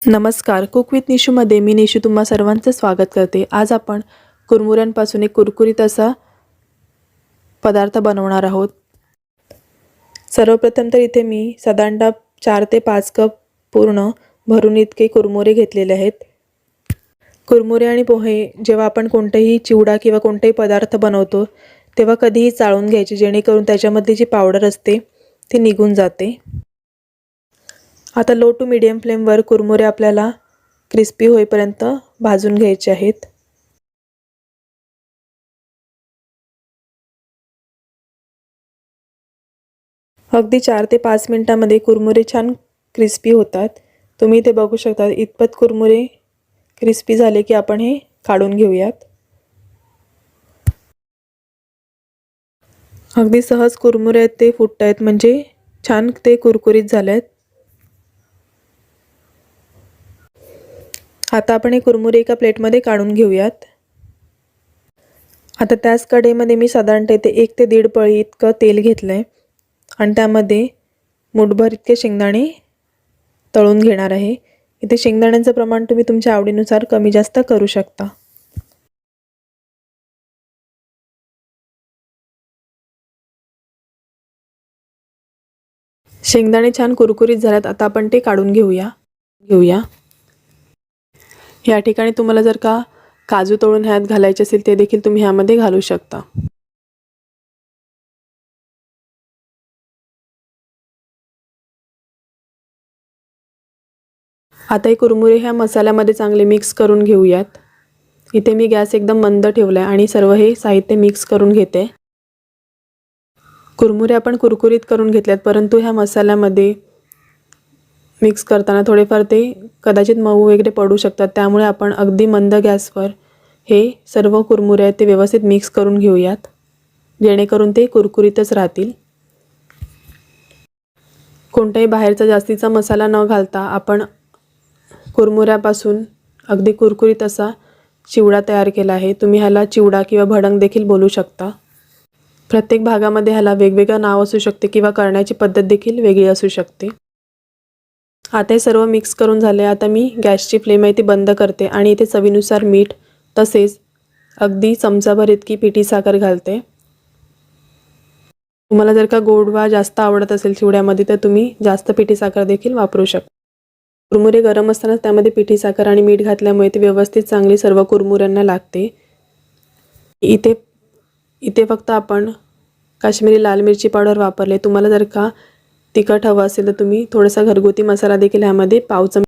नमस्कार, cook with निशूमध्ये मी निशू तुम्हा सर्वांचं स्वागत करते। आज आपण कुरमुऱ्यांपासून एक कुरकुरीत असा पदार्थ बनवणार आहोत। सर्वप्रथम तर इथे मी साधारणतः 4 ते 5 कप पूर्ण भरून इतके कुरमुरे घेतलेले आहेत। कुरमुरे आणि पोहे जेव्हा आपण कोणतेही चिवडा किंवा कोणतेही पदार्थ बनवतो तेव्हा कधीही चाळून घ्यायचे, जेणेकरून त्याच्यामधली जी पावडर असते ती निघून जाते। आता लो टू मीडियम फ्लेमवर कुरमुरे आपल्याला क्रिस्पी होईपर्यंत भाजून घ्यायचे आहेत। अगदी 4 ते 5 मिनिटांमध्ये कुरमुरे छान क्रिस्पी होतात। तुम्ही ते बघू शकता, इतपत कुरमुरे क्रिस्पी झाले की आपण हे काढून घेऊयात। अगदी सहज कुरमुरे ते फुटतायत, म्हणजे छान ते कुरकुरीत झालेत। आता आपण हे कुरमुरे एका प्लेटमध्ये काढून घेऊयात। आता त्याच कढईमध्ये मी साधारणतः इथे 1 ते 1.5 पळी इतकं तेल घेतलंय आणि त्यामध्ये मुठभर इतके शेंगदाणे तळून घेणार आहे। इथे शेंगदाण्यांचं प्रमाण तुम्ही तुमच्या आवडीनुसार कमी जास्त करू शकता। शेंगदाणे छान कुरकुरीत झालेत, आता आपण ते काढून घेऊया। या ठिकाणी तुम्हाला जर का काजू तळून ह्यात घालायचे असेल ते देखील तुम्ही ह्यामध्ये घालू शकता। आता हे कुरमुरे ह्या मसाल्यामध्ये चांगले मिक्स करून घेऊयात। इथे मी गॅस एकदम मंद ठेवलाय आणि सर्व हे साहित्य मिक्स करून घेते। कुरमुरे आपण कुरकुरीत करून घेतल्यात, परंतु ह्या मसाल्यामध्ये मिक्स करताना थोडेफार ते कदाचित मऊ वगैरे पडू शकतात, त्यामुळे आपण अगदी मंद गॅसवर हे सर्व कुरमुरे ते व्यवस्थित मिक्स करून घेऊयात, जेणेकरून ते कुरकुरीतच राहतील। कोणताही बाहेरचा जास्तीचा मसाला न घालता आपण कुरमुऱ्यापासून अगदी कुरकुरीत असा चिवडा तयार केला आहे। तुम्ही ह्याला चिवडा किंवा भडंग देखील बोलू शकता। प्रत्येक भागामध्ये ह्याला वेगवेगळं नाव असू शकते किंवा करण्याची पद्धत देखील वेगळी असू शकते। आता हे सर्व मिक्स करून झाले। आता मी गॅसची फ्लेम आहे ती बंद करते आणि इथे चवीनुसार मीठ तसेच अगदी चमचाभर इतकी पिठी साखर घालते। तुम्हाला जर का गोडवा जास्त आवडत असेल चिवड्यामध्ये तर तुम्ही जास्त पिठी साखर देखील वापरू शकता। कुरमुरे गरम असताना त्यामध्ये पिठी साखर आणि मीठ घातल्यामुळे ते व्यवस्थित चांगली सर्व कुरमुऱ्यांना लागते। इथे फक्त आपण काश्मीरी लाल मिरची पावडर वापरले। तुम्हाला जर का तिखट हवं असेल तर तुम्ही थोडासा घरगुती मसाला देखील ह्यामध्ये पाव चमचा